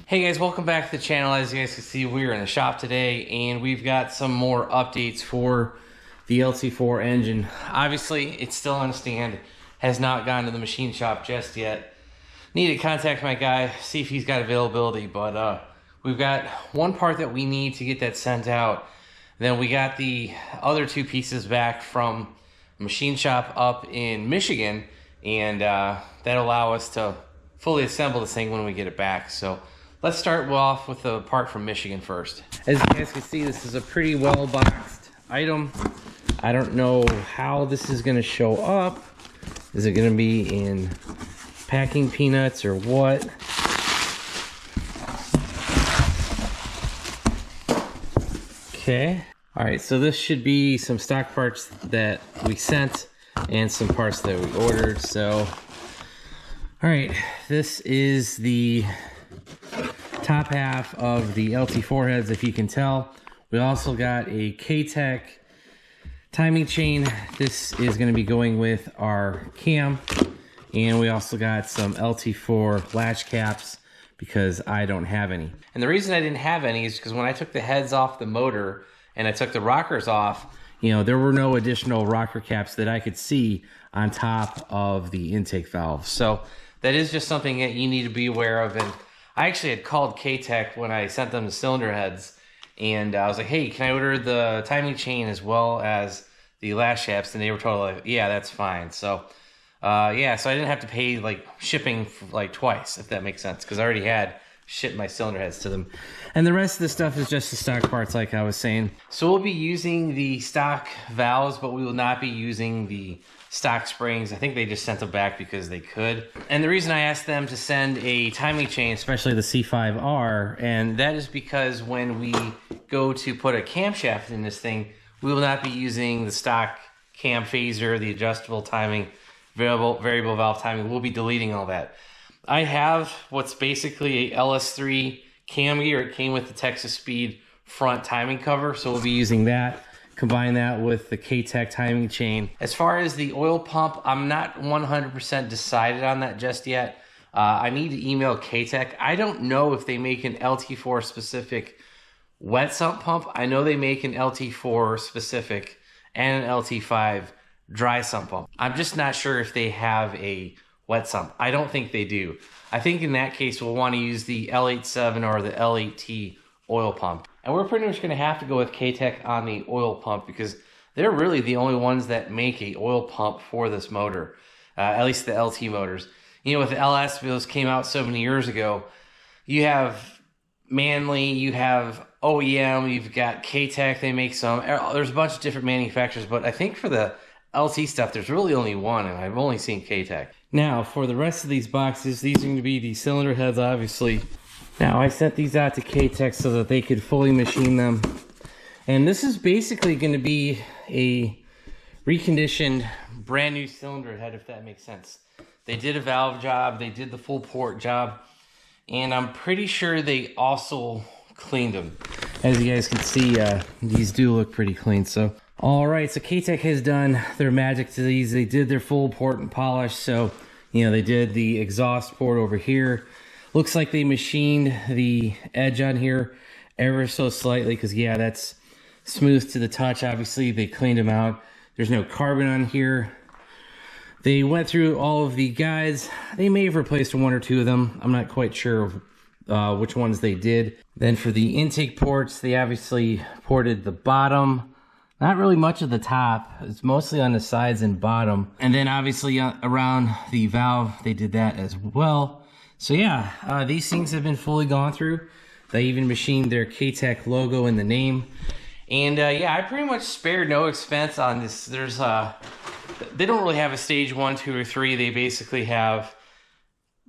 Hey guys, welcome back to the channel. As you guys can see, we're in the shop today and we've got some more updates for the LT4 engine. Obviously, it's still on stand, has not gone to the machine shop just yet. Need to contact my guy, see if he's got availability, but we've got one part that we need to get that sent out. Then we got the other two pieces back from machine shop up in Michigan, and that'll allow us to fully assemble this thing when we get it back. So let's start off with the part from Michigan first. As you guys can see, this is a pretty well boxed item. I don't know how this is going to show up. Is it going to be in packing peanuts or what? Okay. All right, so this should be some stock parts that we sent and some parts that we ordered. So, all right, this is the top half of the LT4 heads, if you can tell. We also got a Katech timing chain. This is going to be going with our cam, and we also got some LT4 latch caps because I don't have any. And the reason I didn't have any is because when I took the heads off the motor and I took the rockers off, you know, there were no additional rocker caps that I could see on top of the intake valve. So that is just something that you need to be aware of. And I actually had called Katech when I sent them the cylinder heads, and I was like, hey, can I order the timing chain as well as the latch caps? And they were totally like, yeah, that's fine. So yeah, so I didn't have to pay like shipping for, like twice, if that makes sense, because I already had shipped my cylinder heads to them. And the rest of the stuff is just the stock parts, like I was saying. So we'll be using the stock valves, but we will not be using the stock springs. I think they just sent them back because they could. And the reason I asked them to send a timing chain, especially the C5R, and that is because when we go to put a camshaft in this thing, we will not be using the stock cam phaser, the adjustable timing, variable valve timing. We'll be deleting all that. I have what's basically a LS3 cam gear. It came with the Texas Speed front timing cover, so we'll be using that. Combine that with the Katech timing chain. As far as the oil pump, I'm not 100% decided on that just yet. I need to email Katech. I don't know if they make an LT4 specific wet sump pump. I know they make an LT4 specific and an LT5 dry sump pump. I'm just not sure if they have a wet sump. I don't think they do. I think in that case, we'll want to use the L8.7 or the L8T oil pump. And we're pretty much going to have to go with Katech on the oil pump because they're really the only ones that make a oil pump for this motor, at least the LT motors. You know, with the LS, those came out so many years ago. You have Manley, you have OEM, you've got Katech, they make some. There's a bunch of different manufacturers, but I think for the LT stuff, there's really only one, and I've only seen Katech. Now, for the rest of these boxes, these are going to be the cylinder heads, obviously. Now, I sent these out to Katech so that they could fully machine them. And this is basically going to be a reconditioned, brand new cylinder head, if that makes sense. They did a valve job, they did the full port job, and I'm pretty sure they also cleaned them. As you guys can see, these do look pretty clean. So, all right, so Katech has done their magic to these. They did their full port and polish. So, you know, they did the exhaust port over here. Looks like they machined the edge on here ever so slightly because, yeah, that's smooth to the touch. Obviously, they cleaned them out. There's no carbon on here. They went through all of the guides. They may have replaced one or two of them. I'm not quite sure which ones they did. Then for the intake ports, they obviously ported the bottom. Not really much of the top. It's mostly on the sides and bottom. And then obviously around the valve, they did that as well. So yeah, these things have been fully gone through. They even machined their Katech logo in the name. And yeah, I pretty much spared no expense on this. There's they don't really have a stage 1, 2, or 3. They basically have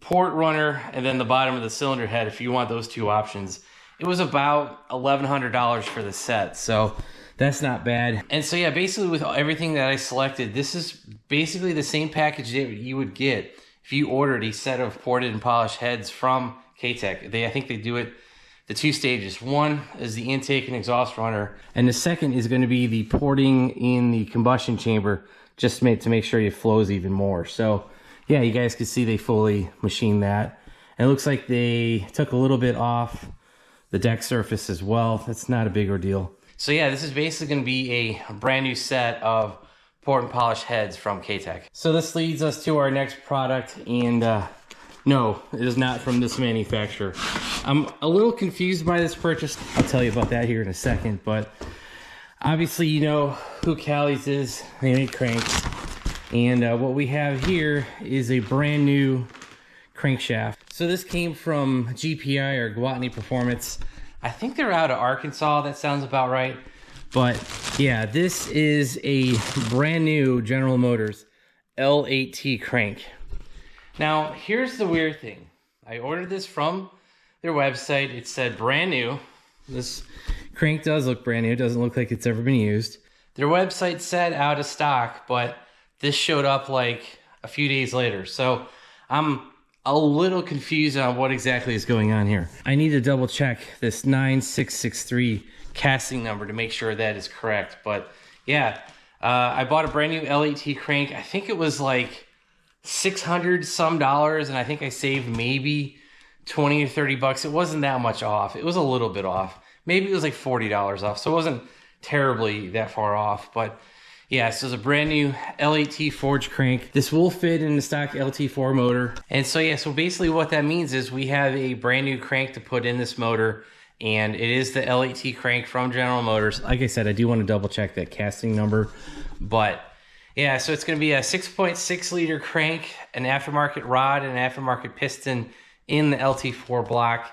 port runner and then the bottom of the cylinder head if you want those two options. It was about $1,100 for the set, so that's not bad. And so yeah, basically with everything that I selected, this is basically the same package that you would get if you ordered a set of ported and polished heads from Katech. I think they do it the two stages. One is the intake and exhaust runner, and the second is going to be the porting in the combustion chamber, just to make sure it flows even more. So yeah, you guys can see they fully machined that. And it looks like they took a little bit off the deck surface as well. That's not a big ordeal. So yeah, this is basically going to be a brand new set of port and polish heads from Katech. So this leads us to our next product, and no, it is not from this manufacturer. I'm a little confused by this purchase. I'll tell you about that here in a second, but obviously you know who Callie's is. They make cranks. And what we have here is a brand new crankshaft. So this came from GPI, or Gwatney Performance. I think they're out of Arkansas. That sounds about right. But yeah, this is a brand new General Motors L8T Crank. Now, here's the weird thing. I ordered this from their website. It said brand new. This crank does look brand new. It doesn't look like it's ever been used. Their website said out of stock, but this showed up like a few days later. So I'm a little confused on what exactly is going on here. I need to double check this 9663 casting number to make sure that is correct. But yeah, I bought a brand new L8T crank. I think it was like $600 some, and I think I saved maybe 20 or 30 bucks. It wasn't that much off. It was a little bit off. Maybe it was like $40 off. So it wasn't terribly that far off, but yeah, so it's a brand new L8T forged crank. This will fit in the stock LT4 motor. And so yeah, so basically what that means is we have a brand new crank to put in this motor, and it is the L8T crank from General Motors. Like I said, I do want to double check that casting number, but yeah, so it's going to be a 6.6 liter crank, an aftermarket rod, and an aftermarket piston in the LT4 block.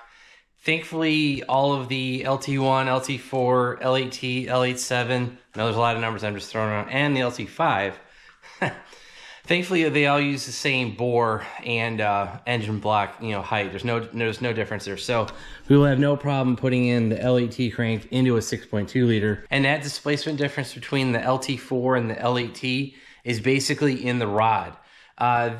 Thankfully, all of the LT1, LT4, L8T, L87, I know there's a lot of numbers I'm just throwing around, and the LT5, thankfully they all use the same bore and engine block, height. There's no difference there. So we will have no problem putting in the L8T crank into a 6.2 liter. And that displacement difference between the LT4 and the L8T is basically in the rod.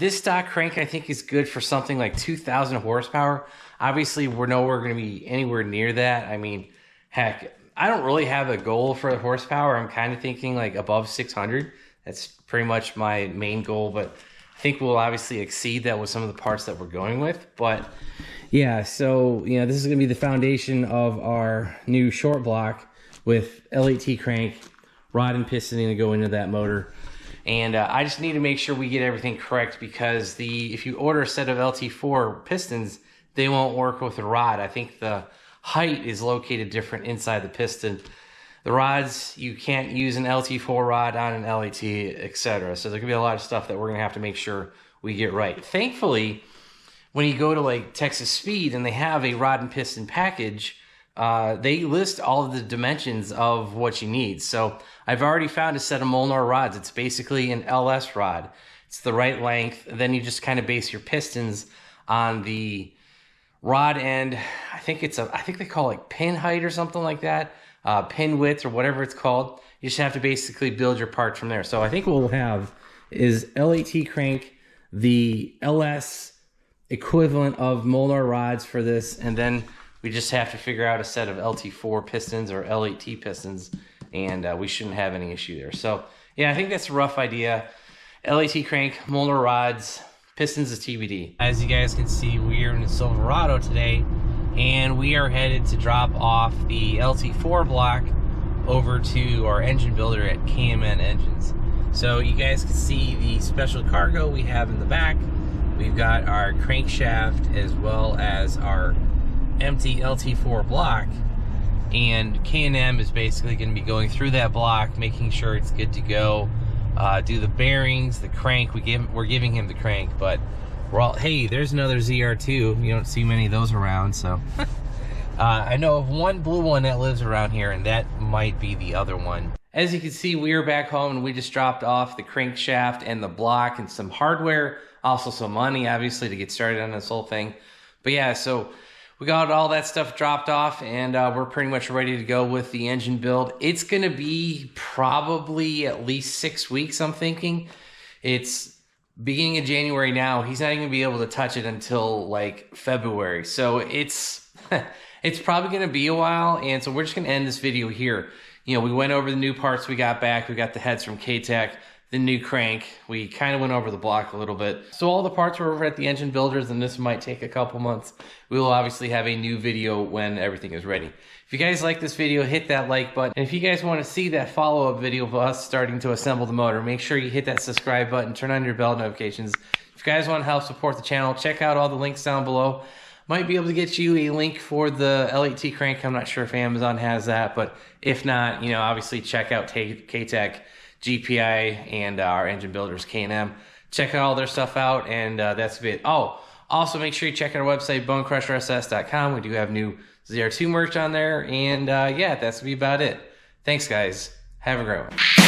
This stock crank, I think, is good for something like 2,000 horsepower. Obviously, we're nowhere going to be anywhere near that. I mean, heck, I don't really have a goal for the horsepower. I'm kind of thinking like above 600. That's pretty much my main goal, but I think we'll obviously exceed that with some of the parts that we're going with. But yeah, so, this is going to be the foundation of our new short block with L8T crank, rod and piston to go into that motor. And I just need to make sure we get everything correct, because if you order a set of LT4 pistons, they won't work with the rod. I think the height is located different inside the piston. The rods, you can't use an LT4 rod on an L8T, etc. So there could be a lot of stuff that we're going to have to make sure we get right. Thankfully, when you go to like Texas Speed and they have a rod and piston package, they list all of the dimensions of what you need. So I've already found a set of Molnar rods. It's basically an LS rod. It's the right length. Then you just kind of base your pistons on the rod end. I think they call it like pin height or something like that, pin width or whatever it's called. You just have to basically build your parts from there. So I think what we'll have is L8T crank, the LS equivalent of Molnar rods for this, and then we just have to figure out a set of LT4 pistons or L8T pistons, and we shouldn't have any issue there. So yeah, I think that's a rough idea. L8T crank, Molnar rods, pistons is TBD. As you guys can see, we are in the Silverado today, and we are headed to drop off the LT4 block over to our engine builder at KMN Engines. So you guys can see the special cargo we have in the back. We've got our crankshaft as well as our empty LT4 block, and K&M is basically going to be going through that block, making sure it's good to go. Do the bearings, the crank. We're giving him the crank, but hey, there's another ZR2. You don't see many of those around, so I know of one blue one that lives around here, and that might be the other one. As you can see, we are back home, and we just dropped off the crankshaft and the block and some hardware, also some money, obviously, to get started on this whole thing. But yeah, so we got all that stuff dropped off, and we're pretty much ready to go with the engine build. It's going to be probably at least 6 weeks, I'm thinking. It's beginning of January now. He's not even going to be able to touch it until like February. So it's it's probably going to be a while, and so we're just going to end this video here. We went over the new parts we got back. We got the heads from Katech, the the new crank. We kind of went over the block a little bit. So all the parts were over at the engine builders, and this might take a couple months. We will obviously have a new video when everything is ready. If you guys like this video, hit that like button. And if you guys want to see that follow-up video of us starting to assemble the motor, make sure you hit that subscribe button, turn on your bell notifications. If you guys want to help support the channel, check out all the links down below. Might be able to get you a link for the L8T Crank. I'm not sure if Amazon has that, but if not, you know, obviously check out Katech, GPI, and our engine builders, K&M. Check all their stuff out, and that's it. Oh, also make sure you check out our website, BonecrrusherSS.com. We do have new ZR2 merch on there, and yeah, that's be about it. Thanks, guys. Have a great one.